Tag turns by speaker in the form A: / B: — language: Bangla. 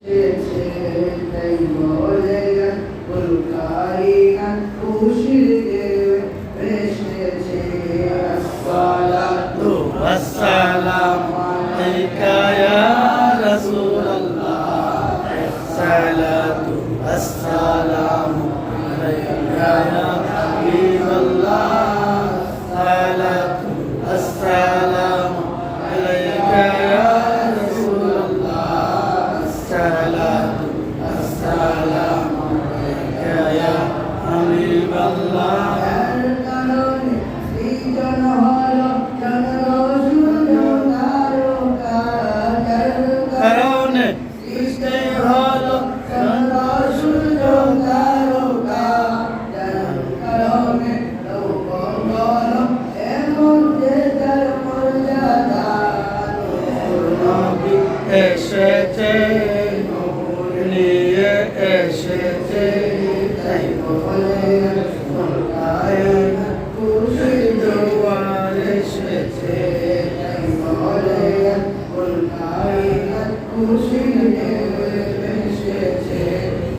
A: তাই বলে কায়নাত খুশিতে এসেছে আসসালাতু ওয়াসসালামু আলাইকা ইয়া রাসূলুল্লাহ আসসালাতু ওয়াসসালামু আলাইকা ইয়া হাবিবাল্লাহ আসসালাতু ওয়াসসালামু আলাইকা ইয়া রাসূলুল্লাহ আসসালাতু ওয়াসসালামু আলাইকা ইয়া হাবিবাল্লাহ এসেছে নিয়ে এসেছে তাই বলে খুশি জোয়ার এসেছে তাই বলে খুশি